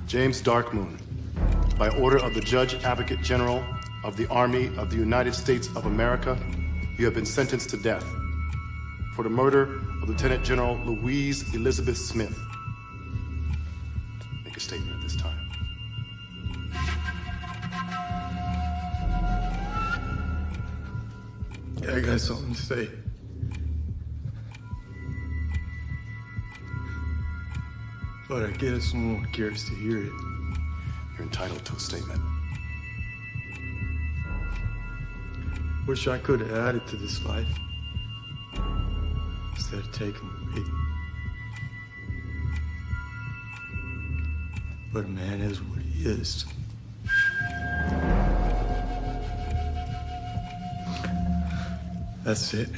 James Darkmoon, by order of the Judge Advocate General of the Army of the United States of America, you have been sentenced to death for the murder of Lieutenant General Louise Elizabeth Smith. Make a statement at this time. I got something to say. But I guess no one cares to hear it. You're entitled to a statement. Wish I could have added to this life instead of taking away. But a man is what he is. That's it.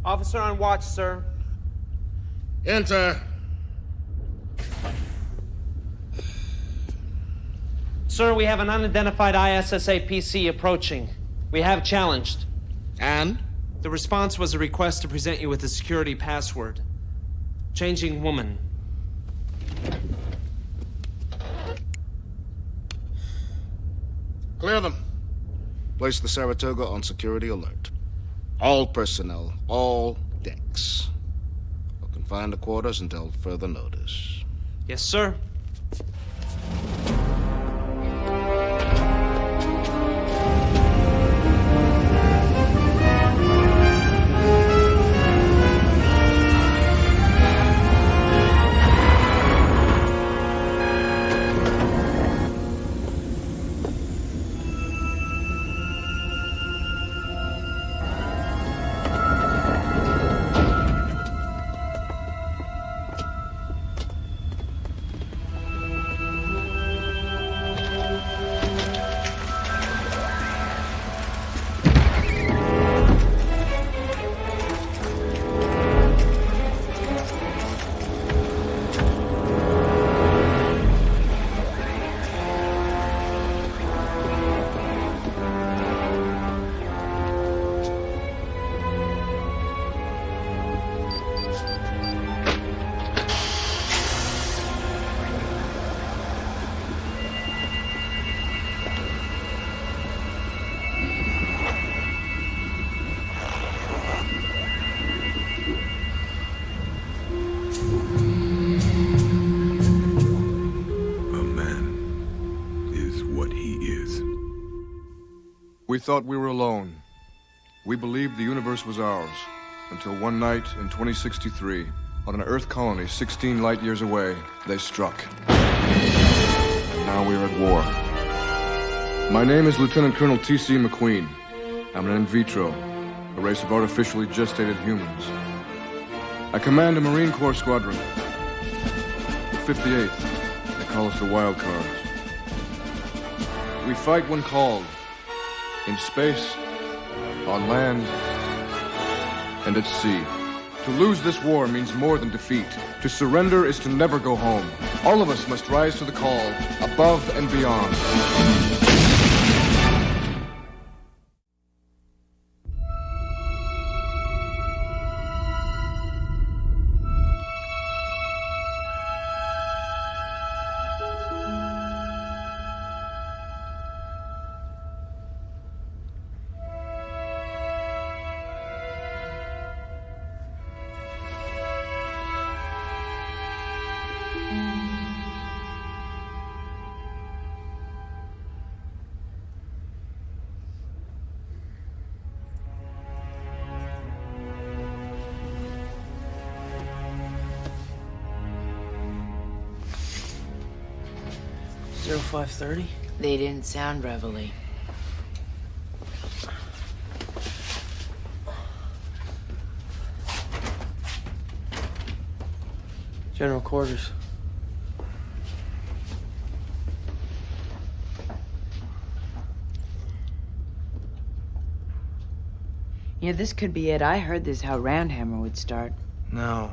Officer on watch, sir. Enter. Sir, we have an unidentified ISSA PC approaching. We have challenged. And? The response was a request to present you with a security password. Changing woman. Clear them. Place the Saratoga on security alert. All personnel, all decks. Will confine the quarters until further notice. Yes, sir. We thought we were alone. We believed the universe was ours, until one night in 2063, on an Earth colony 16 light years away, they struck. And now we are at war. My name is Lieutenant Colonel T.C. McQueen. I'm an in vitro, a race of artificially gestated humans. I command a Marine Corps squadron. The 58th. They call us the Wild Cards. We fight when called. In space, on land, and at sea. To lose this war means more than defeat. To surrender is to never go home. All of us must rise to the call, above and beyond. 0530? They didn't sound reveille. General quarters. Yeah, this could be it. I heard this how Roundhammer would start. No,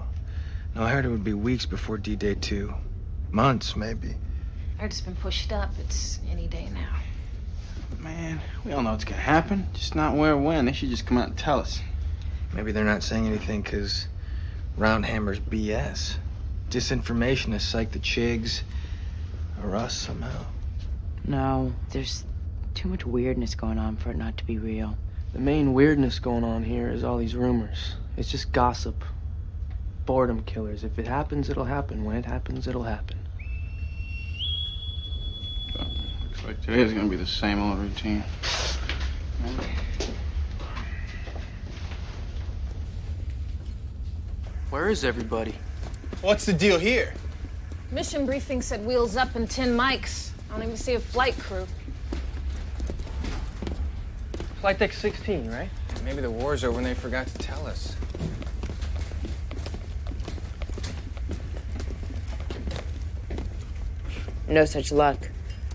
I heard it would be weeks before D-Day 2. Months, maybe. I heard it's been pushed up. It's any day now. Man, we all know what's gonna happen. Just not where or when. They should just come out and tell us. Maybe they're not saying anything because Roundhammer's BS. Disinformation has psyched the Chigs, or us somehow. No, there's too much weirdness going on for it not to be real. The main weirdness going on here is all these rumors. It's just gossip. Boredom killers. If it happens, it'll happen. When it happens, it'll happen. Looks like today's gonna be the same old routine. Where is everybody? What's the deal here? Mission briefing said wheels up and 10 mics. I don't even see a flight crew. Flight deck 16, right? Maybe the war's over and they forgot to tell us. No such luck.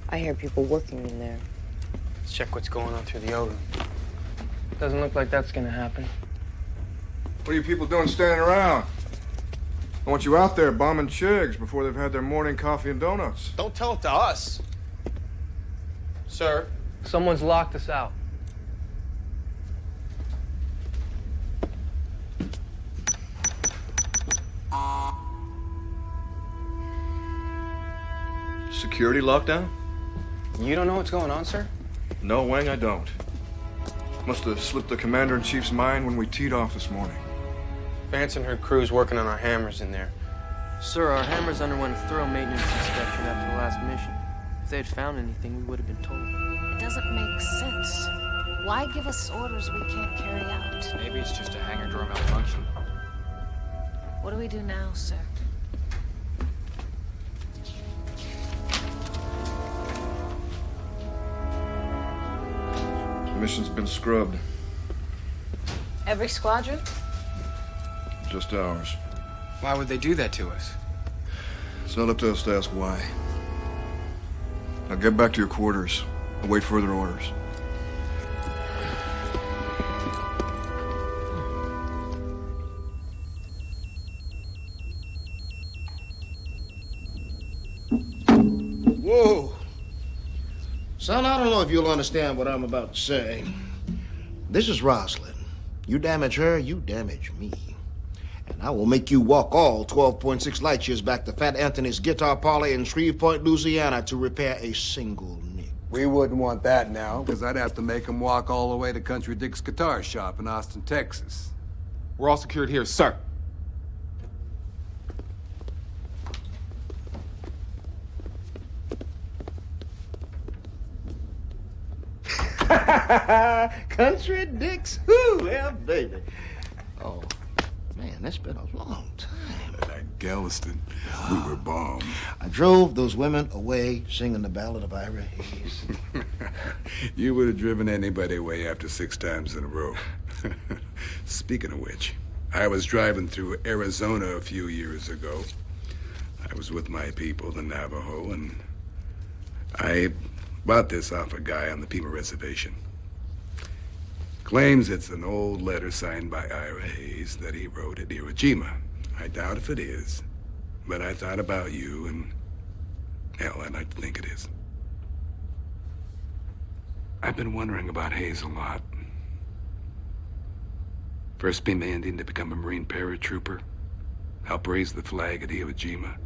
I hear people working in there. Let's check what's going on through the O room. Doesn't look like that's gonna happen. What are you people doing standing around? I want you out there bombing Chigs before they've had their morning coffee and donuts. Don't tell it to us. Sir? Someone's locked us out. Security lockdown? You don't know what's going on, sir? No, Wang, I don't. Must have slipped the commander-in-chief's mind when we teed off this morning. Vance and her crew's working on our hammers in there. Sir, our hammers underwent a thorough maintenance inspection after the last mission. If they had found anything, we would have been told. It doesn't make sense. Why give us orders we can't carry out? Maybe it's just a hangar door malfunction. What do we do now, sir? The mission's been scrubbed. Every squadron? Just ours. Why would they do that to us? It's not up to us to ask why. Now get back to your quarters. Await further orders. Whoa. Son, I don't know if you'll understand what I'm about to say. This is Rosalind. You damage her, you damage me. And I will make you walk all 12.6 light years back to Fat Anthony's guitar parlor in Shreveport, Louisiana to repair a single nick. We wouldn't want that now, because I'd have to make him walk all the way to Country Dick's guitar shop in Austin, Texas. We're all secured here, sir. Country Dick's, whoo, yeah, baby. Oh, man, that's been a long time. At Galveston, we were bombed. I drove those women away singing the Ballad of Ira Hayes. You would have driven anybody away after 6 times in a row. Speaking of which, I was driving through Arizona a few years ago. I was with my people, the Navajo, and I bought this off a guy on the Pima Reservation. Claims it's an old letter signed by Ira Hayes that he wrote at Iwo Jima. I doubt if it is, but I thought about you, and hell, I'd like to think it is. I've been wondering about Hayes a lot. First Pima Indian to become a Marine paratrooper, help raise the flag at Iwo Jima.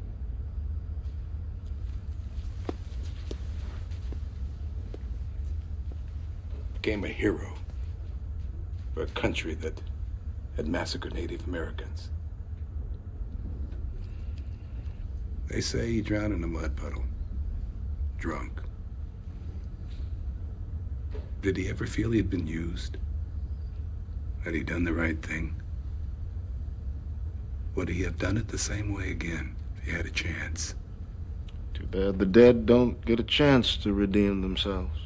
Became a hero for a country that had massacred Native Americans. They say he drowned in a mud puddle, drunk. Did he ever feel he had been used? Had he done the right thing? Would he have done it the same way again if he had a chance? Too The dead don't get a chance to redeem themselves.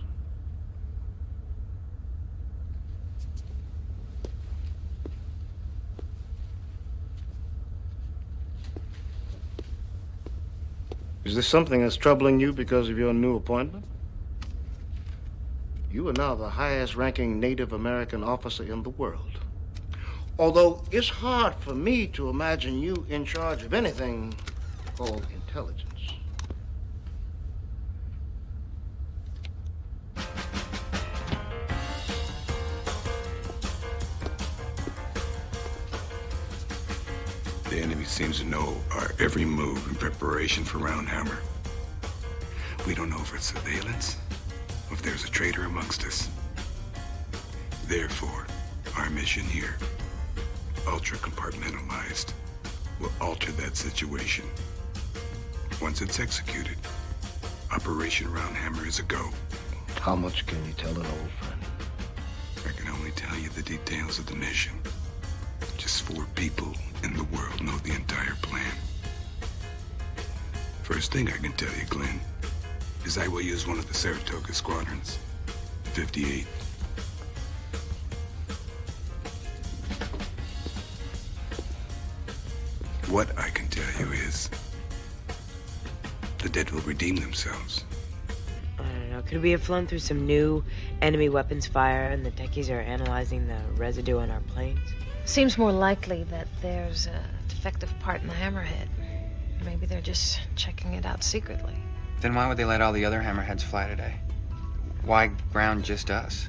Is this something that's troubling you because of your new appointment? You are now the highest-ranking Native American officer in the world. Although it's hard for me to imagine you in charge of anything called intelligence. The enemy seems to know our every move in preparation for Roundhammer. We don't know if it's surveillance or if there's a traitor amongst us. Therefore, our mission here, ultra-compartmentalized, will alter that situation. Once it's executed, Operation Roundhammer is a go. How much can you tell an old friend? I can only tell you the details of the mission. Just 4 people in the world know the entire plan. First thing I can tell you, Glenn, is I will use one of the Saratoga squadrons, 58. What I can tell you is the dead will redeem themselves. I don't know. Could we have flown through some new enemy weapons fire and the techies are analyzing the residue on our planes? Seems more likely that there's a defective part in the hammerhead. Maybe they're just checking it out secretly. Then why would they let all the other hammerheads fly today? Why ground just us?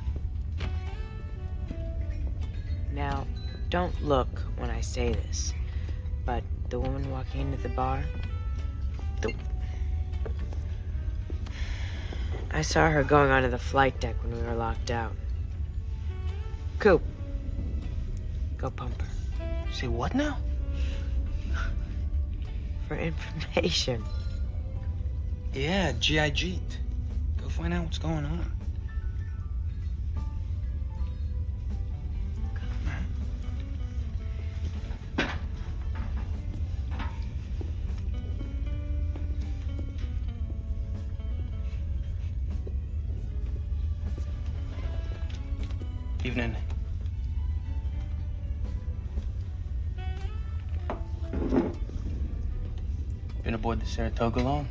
Now, don't look when I say this, but the woman walking into the bar, I saw her going onto the flight deck when we were locked out. Coop, go pump her. Say what now? For information. Yeah, G.I. Jeet. Go find out what's going on. Evening. Been aboard the Saratoga long?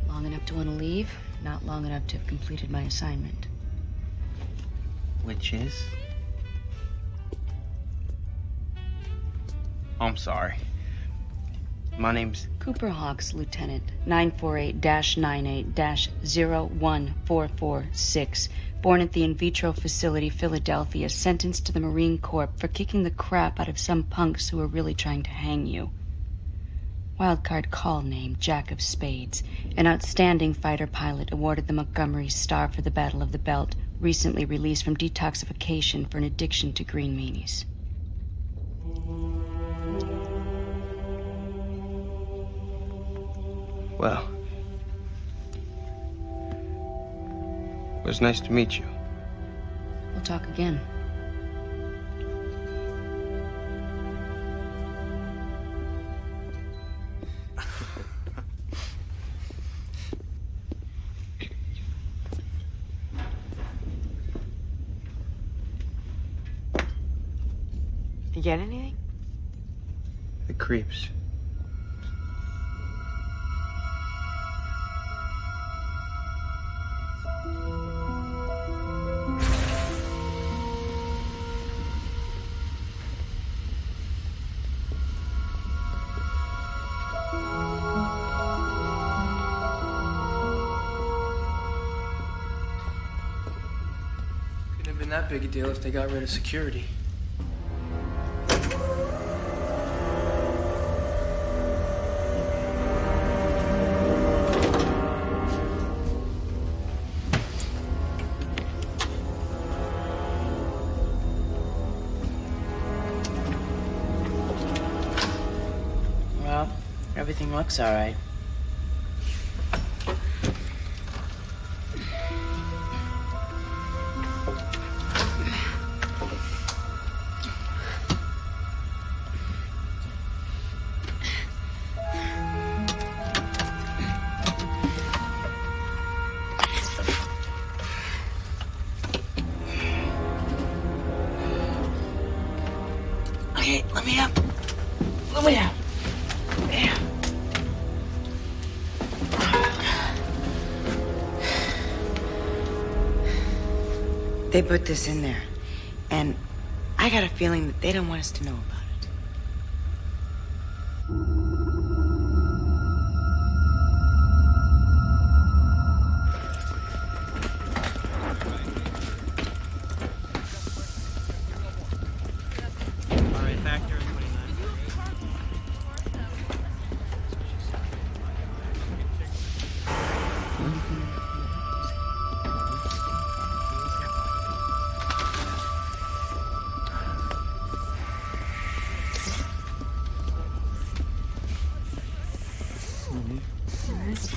Long enough to want to leave, not long enough to have completed my assignment. Which is? Oh, I'm sorry. My name's... Cooper Hawks, Lieutenant, 948-98-01446. Born at the In Vitro Facility, Philadelphia, sentenced to the Marine Corps for kicking the crap out of some punks who were really trying to hang you. Wildcard call name, Jack of Spades. An outstanding fighter pilot awarded the Montgomery Star for the Battle of the Belt. Recently released from detoxification for an addiction to green meanies. Well, it was nice to meet you. We'll talk again. You get anything? The creeps. Couldn't have been that big a deal if they got rid of security. Well, everything looks all right. yeah. Yeah. They put this in there, and I got a feeling that they don't want us to know about it. All right, factor 29.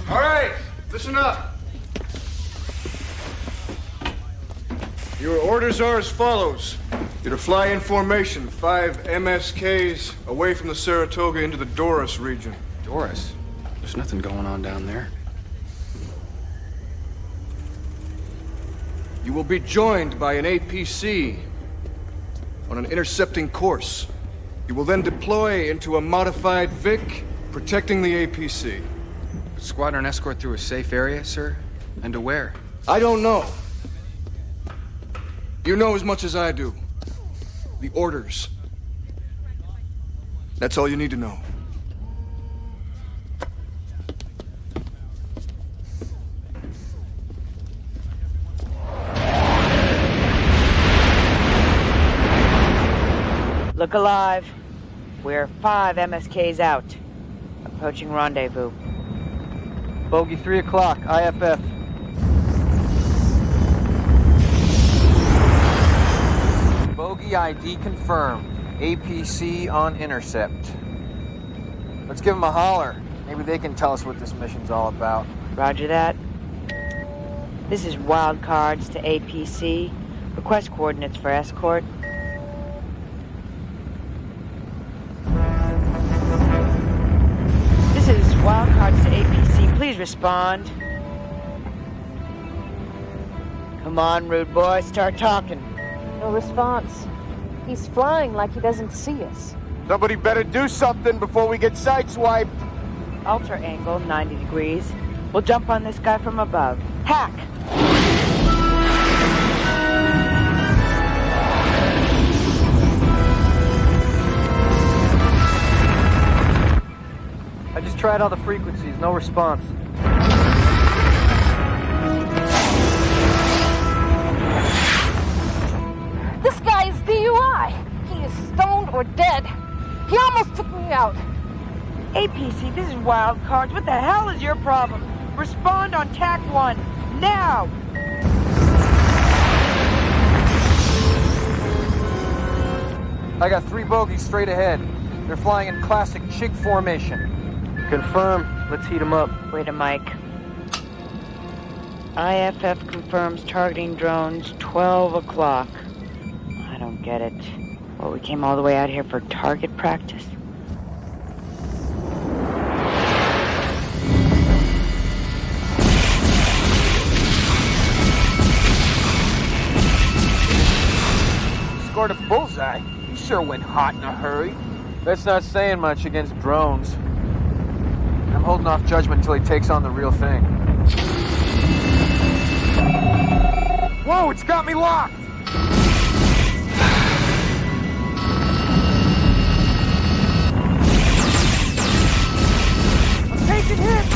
All right, listen up. Your orders are as follows. You're to fly in formation 5 MSKs away from the Saratoga into the Doris region. Doris? There's nothing going on down there. You will be joined by an APC on an intercepting course. You will then deploy into a modified VIC, protecting the APC. Squadron escort through a safe area, sir? And to where? I don't know. You know as much as I do. The orders. That's all you need to know. Look alive. We're 5 MSKs out. Approaching rendezvous. Bogey 3 o'clock, IFF. Bogey ID confirmed. APC on intercept. Let's give them a holler. Maybe they can tell us what this mission's all about. Roger that. This is wildcards to APC. Request coordinates for escort. This is wildcards to APC. Please respond. Come on, rude boy, start talking. No response. He's flying like he doesn't see us. Somebody better do something before we get sideswiped. Alter angle 90 degrees. We'll jump on this guy from above. Hack! I just tried all the frequencies, no response. This guy is DUI. He is stoned or dead. He almost took me out. APC, this is wild cards. What the hell is your problem? Respond on TAC 1, now! I got 3 bogeys straight ahead. They're flying in classic chick formation. Confirm. Let's heat them up. Wait a mic. IFF confirms targeting drones 12 o'clock. I don't get it. Well, we came all the way out here for target practice. Scored a bullseye. He sure went hot in a hurry. That's not saying much against drones. I'm holding off judgment until he takes on the real thing. Whoa, it's got me locked! I'm taking hits!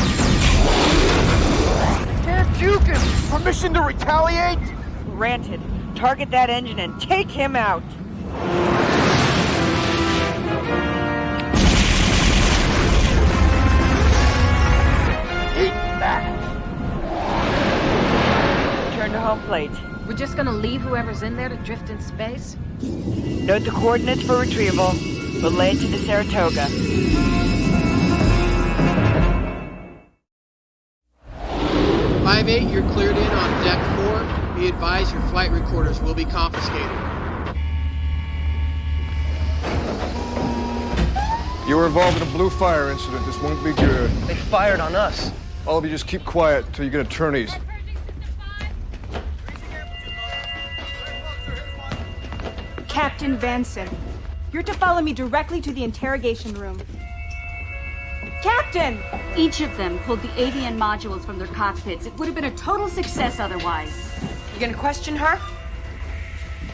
Can't juke him! Permission to retaliate? Granted. Target that engine and take him out. Eat that! Turn to home plate. We're just gonna leave whoever's in there to drift in space? Note the coordinates for retrieval. Relay to the Saratoga. 5-8, you're cleared in on deck 4. Be advised your flight recorders will be confiscated. You were involved in a blue fire incident. This won't be good. They fired on us. All of you just keep quiet until you get attorneys. Captain Vanson, You're to follow me directly to the interrogation room. Captain! Each of them pulled the AVN modules from their cockpits. It would have been a total success otherwise. You gonna question her?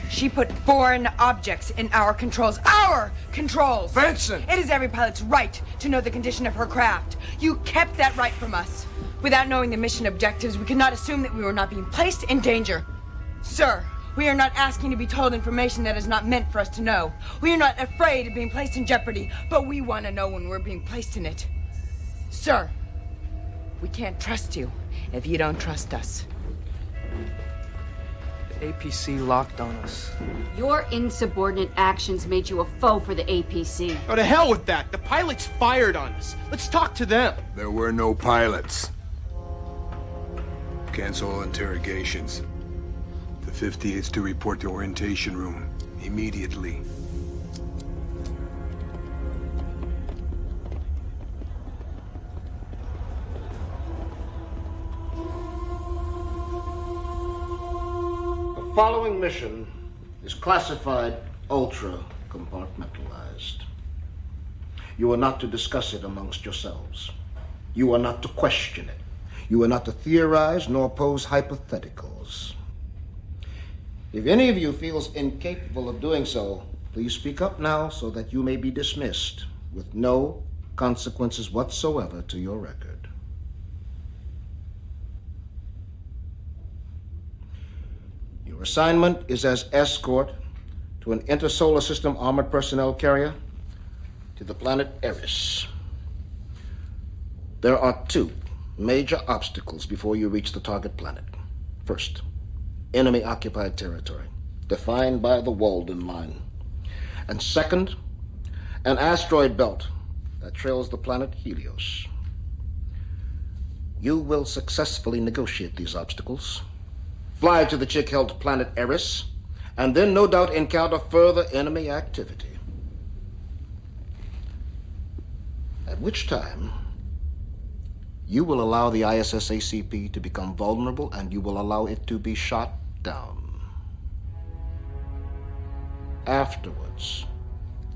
She put foreign objects in our controls. Our controls! Benson! It is every pilot's right to know the condition of her craft. You kept that right from us. Without knowing the mission objectives, we could not assume that we were not being placed in danger. Sir, we are not asking to be told information that is not meant for us to know. We are not afraid of being placed in jeopardy, but we want to know when we're being placed in it. Sir, we can't trust you if you don't trust us. The APC locked on us. Your insubordinate actions made you a foe for the APC. Oh, to hell with that. The pilots fired on us. Let's talk to them. There were no pilots. Cancel all interrogations. The 58th to report to orientation room immediately. The following mission is classified ultra-compartmentalized. You are not to discuss it amongst yourselves. You are not to question it. You are not to theorize nor pose hypotheticals. If any of you feels incapable of doing so, please speak up now so that you may be dismissed with no consequences whatsoever to your record. Your assignment is as escort to an intersolar system armored personnel carrier to the planet Eris. There are two major obstacles before you reach the target planet. First, enemy-occupied territory, defined by the Walden Line. And second, an asteroid belt that trails the planet Helios. You will successfully negotiate these obstacles, fly to the chick-held planet Eris, and then no doubt encounter further enemy activity. At which time, you will allow the ISS ACP to become vulnerable, and you will allow it to be shot down. Afterwards,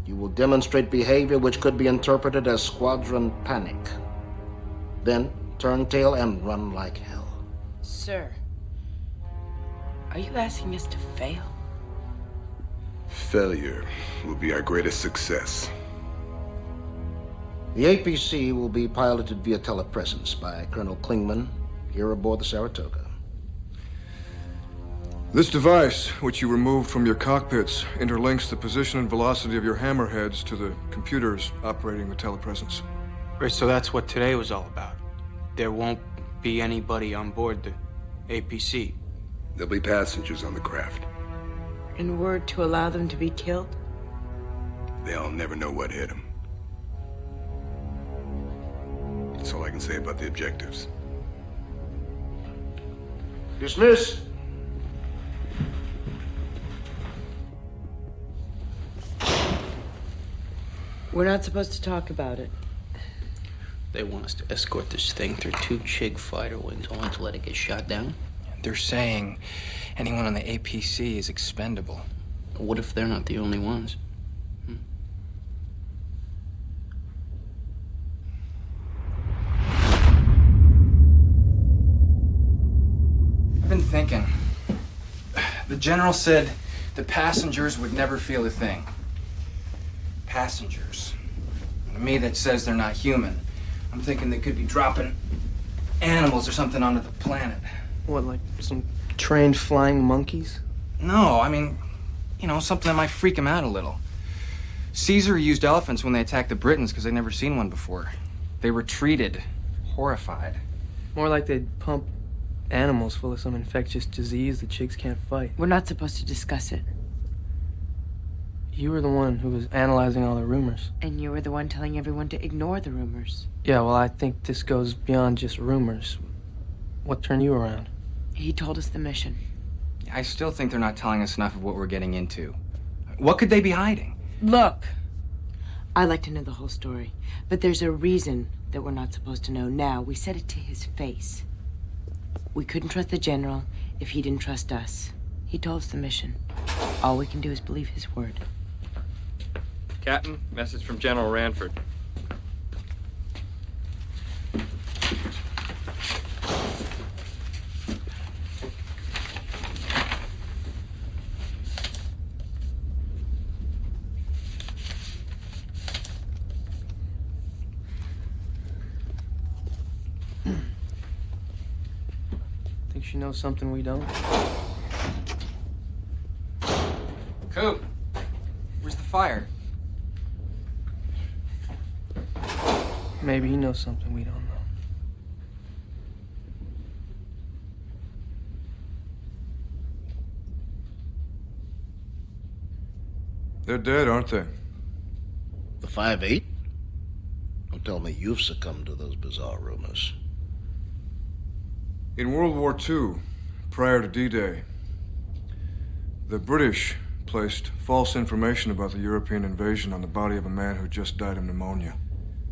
you will demonstrate behavior which could be interpreted as squadron panic. Then turn tail and run like hell. Sir, are you asking us to fail? Failure will be our greatest success. The APC will be piloted via telepresence by Colonel Klingman here aboard the Saratoga. This device, which you removed from your cockpits, interlinks the position and velocity of your hammerheads to the computers operating the telepresence. Right, so that's what today was all about. There won't be anybody on board the APC. There'll be passengers on the craft. In word to allow them to be killed? They'll never know what hit them. That's all I can say about the objectives. Dismiss. We're not supposed to talk about it. They want us to escort this thing through 2 Chig fighter wings, only to let it get shot down? They're saying anyone on the APC is expendable. What if they're not the only ones? I've been thinking. The general said the passengers would never feel a thing. Passengers. To me, that says they're not human. I'm thinking they could be dropping animals or something onto the planet. What, like some trained flying monkeys? No, I mean, something that might freak them out a little. Caesar used elephants when they attacked the Britons because they'd never seen one before. They retreated, horrified. More like they'd pump animals full of some infectious disease the chicks can't fight. We're not supposed to discuss it. You were the one who was analyzing all the rumors. And you were the one telling everyone to ignore the rumors. Yeah, well, I think this goes beyond just rumors. What turned you around? He told us the mission. I still think they're not telling us enough of what we're getting into. What could they be hiding? Look, I like to know the whole story, but there's a reason that we're not supposed to know now. We said it to his face. We couldn't trust the general if he didn't trust us. He told us the mission. All we can do is believe his word. Captain, message from General Ranford. Think she knows something we don't? Coop, where's the fire? Maybe he knows something we don't know. They're dead, aren't they? The 5-8? Don't tell me you've succumbed to those bizarre rumors. In World War II, prior to D-Day, the British placed false information about the European invasion on the body of a man who just died of pneumonia.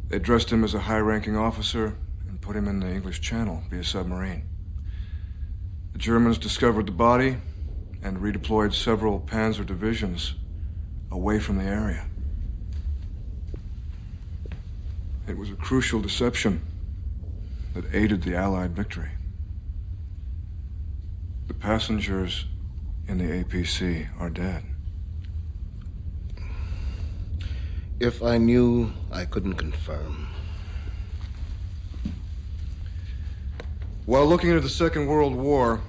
They dressed him as a high-ranking officer and put him in the English Channel via submarine. The Germans discovered the body and redeployed several panzer divisions away from the area. It was a crucial deception that aided the Allied victory. The passengers in the APC are dead. If I knew, I couldn't confirm. While looking into the Second World War,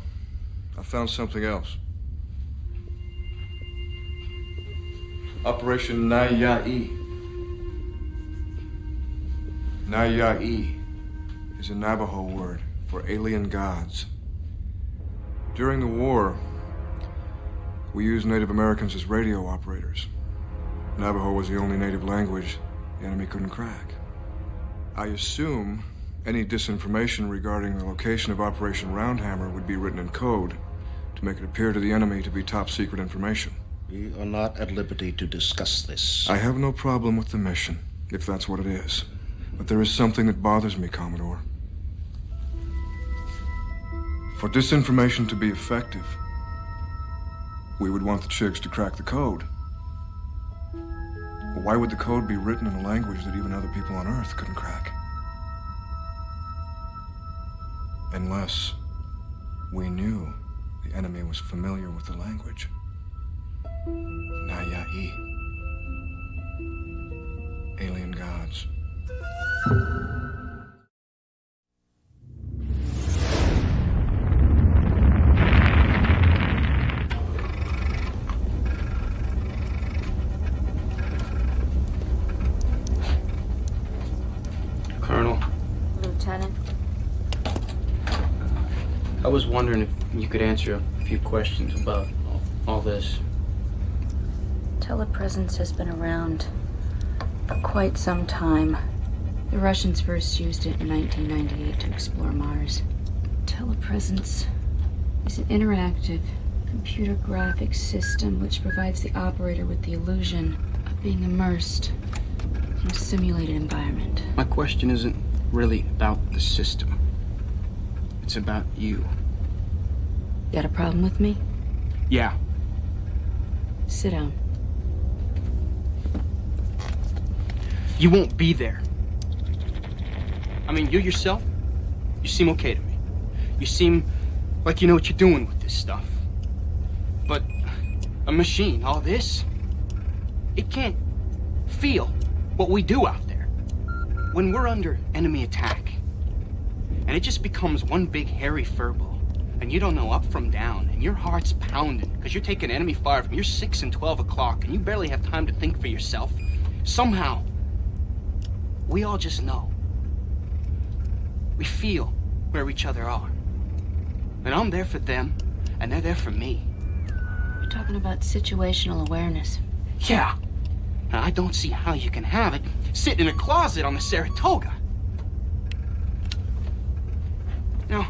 I found something else. Operation Naiya'i. Naiya'i is a Navajo word for alien gods. During the war, we used Native Americans as radio operators. Navajo was the only native language the enemy couldn't crack. I assume any disinformation regarding the location of Operation Roundhammer would be written in code to make it appear to the enemy to be top-secret information. We are not at liberty to discuss this. I have no problem with the mission, if that's what it is. But there is something that bothers me, Commodore. For disinformation to be effective, we would want the Chigs to crack the code. Why would the code be written in a language that even other people on Earth couldn't crack? Unless we knew the enemy was familiar with the language. Naiya'i. Alien gods. Colonel. Lieutenant. I was wondering if you could answer a few questions about all this. Telepresence has been around for quite some time. The Russians first used it in 1998 to explore Mars. Telepresence is an interactive computer graphics system which provides the operator with the illusion of being immersed in a simulated environment. My question isn't really about the system. It's about you. Got a problem with me? Yeah. Sit down. You won't be there. I mean, you yourself, you seem okay to me. You seem like you know what you're doing with this stuff. But a machine, all this, it can't feel what we do out there. When we're under enemy attack, and it just becomes one big hairy furball, and you don't know up from down, and your heart's pounding because you're taking enemy fire from your 6 and 12 o'clock, and you barely have time to think for yourself. Somehow, we all just know. We feel where each other are. And I'm there for them, and they're there for me. You're talking about situational awareness. Yeah. Now, I don't see how you can have it sitting in a closet on the Saratoga. Now,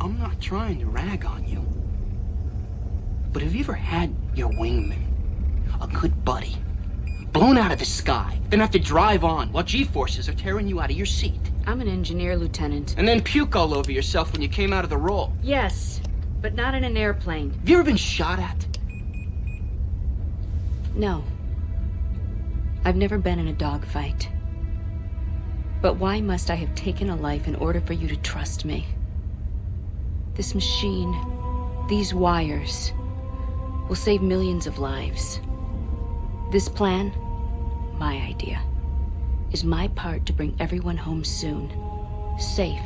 I'm not trying to rag on you, but have you ever had your wingman, a good buddy, blown out of the sky, then have to drive on while G-forces are tearing you out of your seat? I'm an engineer, Lieutenant. And then puke all over yourself when you came out of the roll? Yes, but not in an airplane. Have you ever been shot at? No. I've never been in a dogfight. But why must I have taken a life in order for you to trust me? This machine, these wires, will save millions of lives. This plan, my idea, is my part to bring everyone home soon, safe.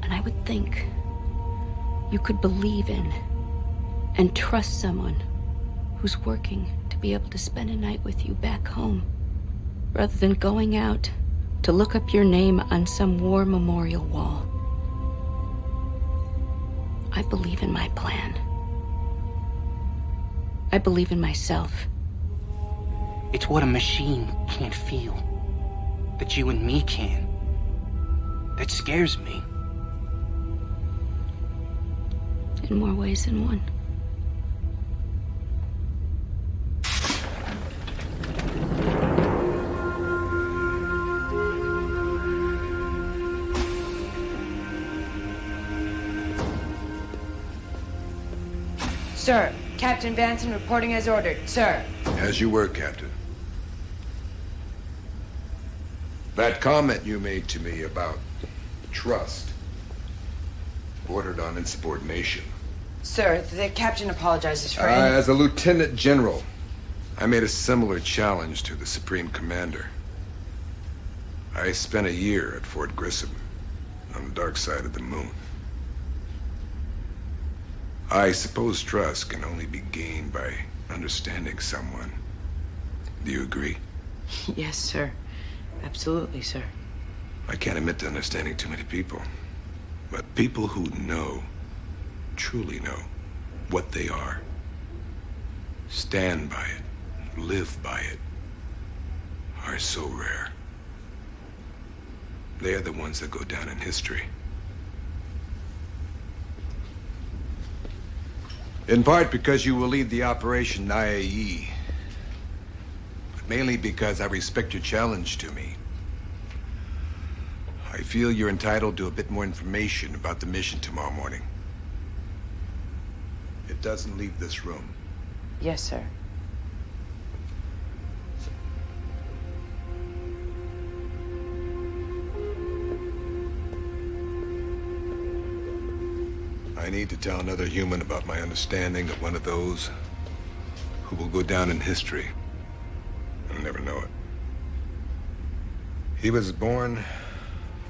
And I would think you could believe in and trust someone who's working to be able to spend a night with you back home, rather than going out to look up your name on some war memorial wall. I believe in my plan. I believe in myself. It's what a machine can't feel, that you and me can. That scares me. In more ways than one. Sir, Captain Vanson reporting as ordered. Sir. As you were, Captain. That comment you made to me about trust bordered on insubordination. Sir, the captain apologizes for As a lieutenant general, I made a similar challenge to the Supreme Commander. I spent a year at Fort Grissom on the dark side of the moon. I suppose trust can only be gained by understanding someone. Do you agree? Yes, sir. Absolutely, sir. I can't admit to understanding too many people. But people who know, truly know, what they are, stand by it, live by it, are so rare. They are the ones that go down in history. In part because you will lead the Operation IAE, but mainly because I respect your challenge to me. I feel you're entitled to a bit more information about the mission tomorrow morning. It doesn't leave this room. Yes, sir. I need to tell another human about my understanding of one of those who will go down in history and never know it. He was born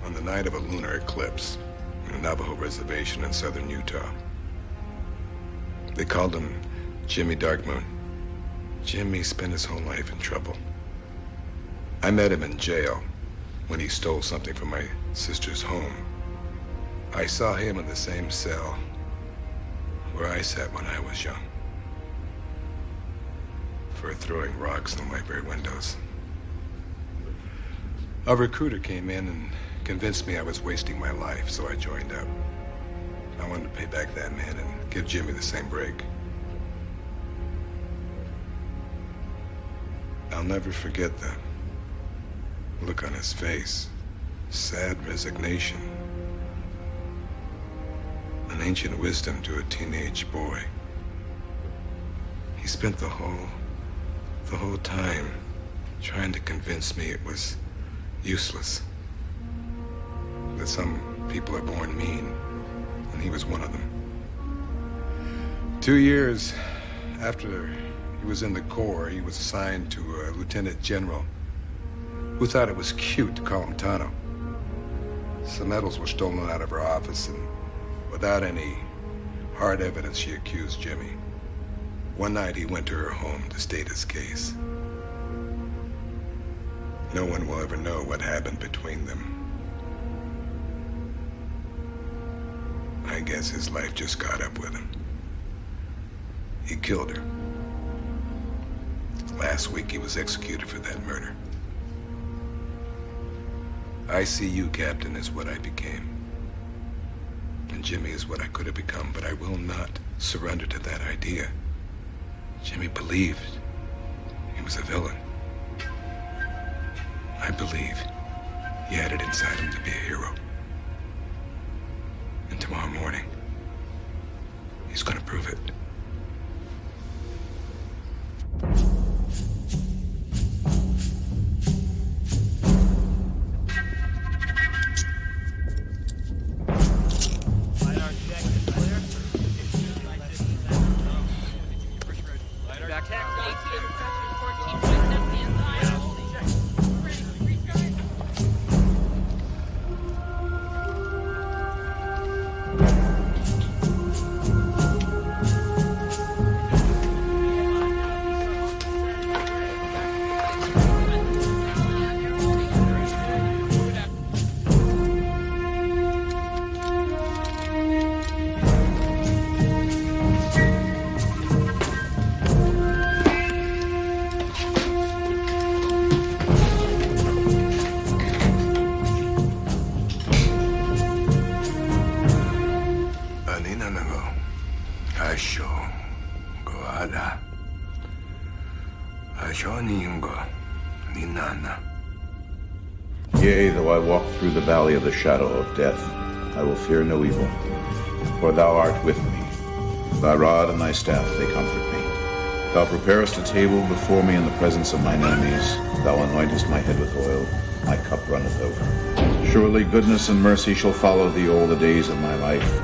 on the night of a lunar eclipse in a Navajo reservation in southern Utah. They called him Jimmy Darkmoon. Jimmy spent his whole life in trouble. I met him in jail when he stole something from my sister's home. I saw him in the same cell where I sat when I was young, for throwing rocks in the library windows. A recruiter came in and convinced me I was wasting my life, so I joined up. I wanted to pay back that man and give Jimmy the same break. I'll never forget the look on his face. Sad resignation. An ancient wisdom to a teenage boy. He spent the whole time trying to convince me it was useless. That some people are born mean, and he was one of them. 2 years after he was in the Corps, he was assigned to a lieutenant general who thought it was cute to call him Tano. Some medals were stolen out of her office, and without any hard evidence, she accused Jimmy. One night, he went to her home to state his case. No one will ever know what happened between them. I guess his life just caught up with him. He killed her. Last week, he was executed for that murder. I see you, Captain, as what I became. And Jimmy is what I could have become, but I will not surrender to that idea. Jimmy believed he was a villain. I believe he had it inside him to be a hero. And tomorrow morning, he's gonna prove it. Yea, though I walk through the valley of the shadow of death, I will fear no evil, for thou art with me. Thy rod and thy staff, they comfort me. Thou preparest a table before me in the presence of mine enemies. Thou anointest my head with oil, my cup runneth over. Surely goodness and mercy shall follow thee all the days of my life,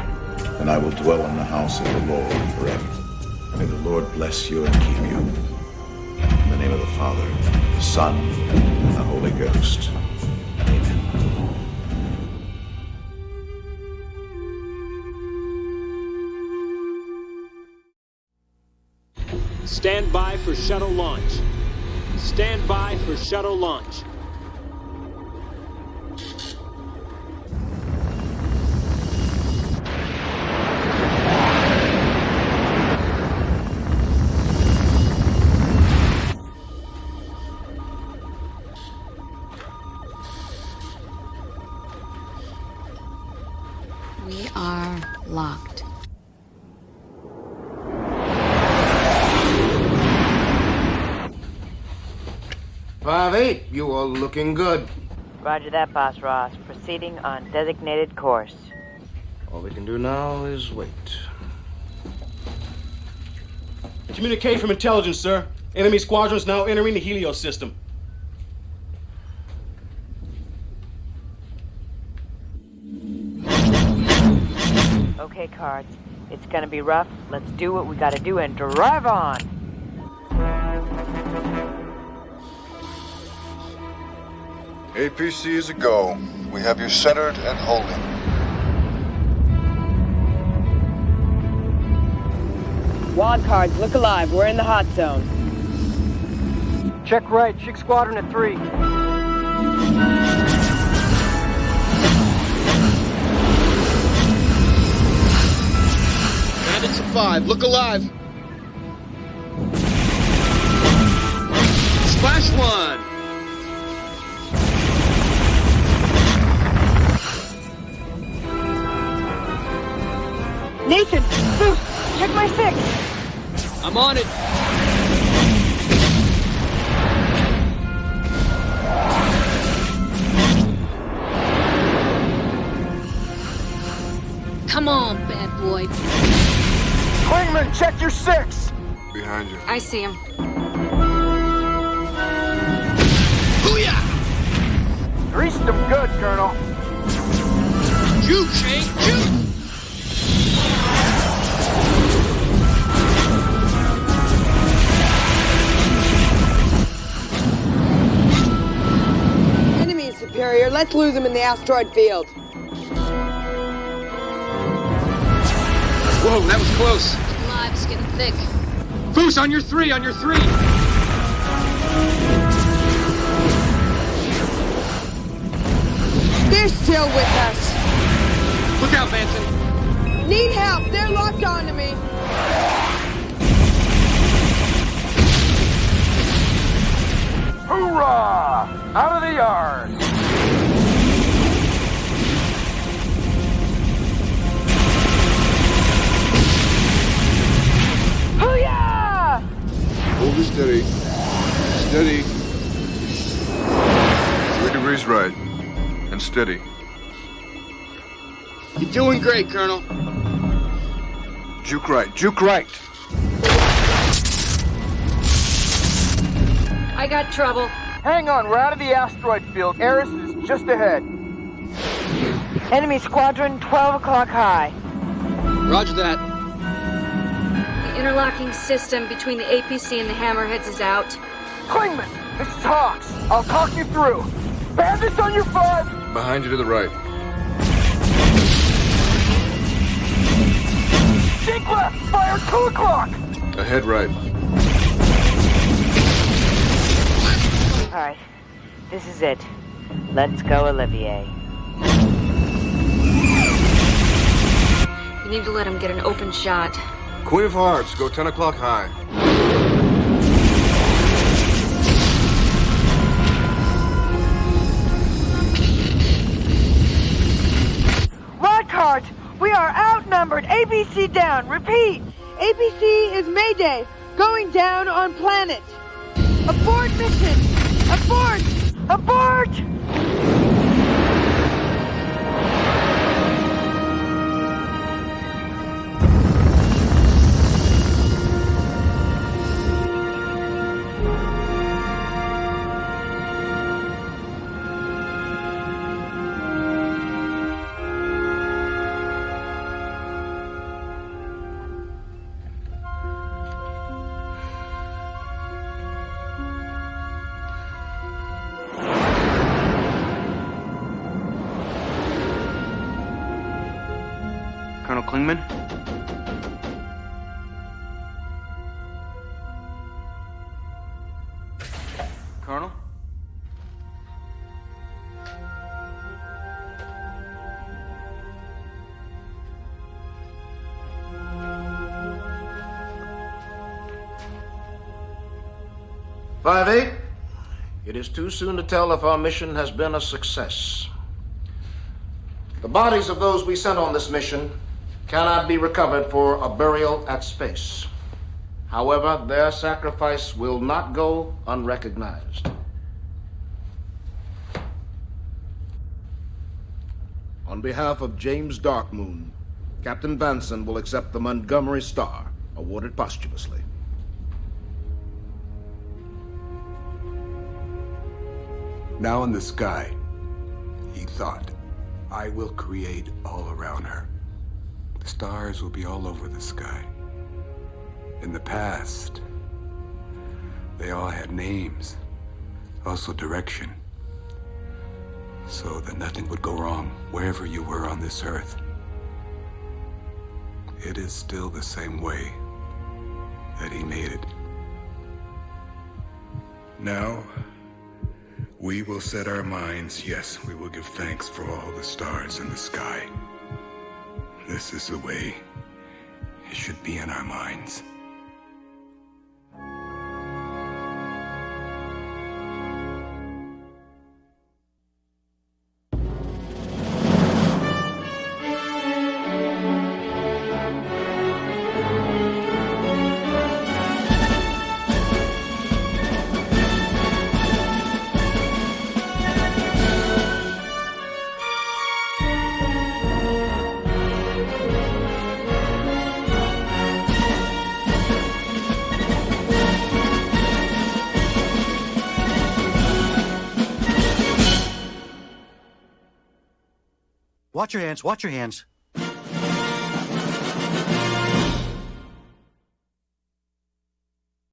and I will dwell in the house of the Lord forever. May the Lord bless you and keep you. In the name of the Father, the Son, and the Holy Ghost. Amen. Stand by for shuttle launch. Stand by for shuttle launch. We are locked. "5-8, you are looking good." Roger that, Boss Ross. Proceeding on designated course. All we can do now is wait. Communicate from intelligence, sir. Enemy squadrons now entering the Helios system. Okay, Cards. It's gonna be rough. Let's do what we gotta do and drive on! APC is a go. We have you centered and holding. Wild Cards, look alive. We're in the hot zone. Check right. Chick Squadron at 3. Bandits at 5. Look alive. Splash 1. Nathan! Boost! Check my 6! I'm on it. Come on, bad boy. Klingman, check your 6! Behind you. I see him. Booyah! Greased them good, Colonel. Shoot, Shane, shoot! Enemy is superior. Let's lose him in the asteroid field. Whoa, that was close. Lives getting thick. Foos, on your 3, on your 3. They're still with us. Look out, Manson. Need help. They're locked onto me. Hoorah! Out of the yard! Hoo-yah! Hold it steady. Steady. 3 degrees right. And steady. You're doing great, Colonel. Juke right. Juke right. I got trouble. Hang on, we're out of the asteroid field. Eris is just ahead. Enemy squadron, 12 o'clock high. Roger that. The interlocking system between the APC and the Hammerheads is out. Klingman, this is Hawks. I'll talk you through. Bandits on your 5! Behind you to the right. Jink left! Fire 2 o'clock! Ahead right. Alright, this is it. Let's go, Olivier. You need to let him get an open shot. Queen of Hearts, go 10 o'clock high. Rod Cards, we are outnumbered. ABC down. Repeat. ABC is Mayday. Going down on planet. Abort mission! Abort! Abort! Colonel Klingman? Colonel? Five-8, it is too soon to tell if our mission has been a success. The bodies of those we sent on this mission cannot be recovered for a burial at space. However, their sacrifice will not go unrecognized. On behalf of James Darkmoon, Captain Vanson will accept the Montgomery Star, awarded posthumously. Now in the sky, he thought, I will create all around her. The stars will be all over the sky. In the past, they all had names, also direction, so that nothing would go wrong wherever you were on this earth. It is still the same way that he made it. Now, we will set our minds, yes, we will give thanks for all the stars in the sky. This is the way it should be in our minds. Watch your hands, watch your hands.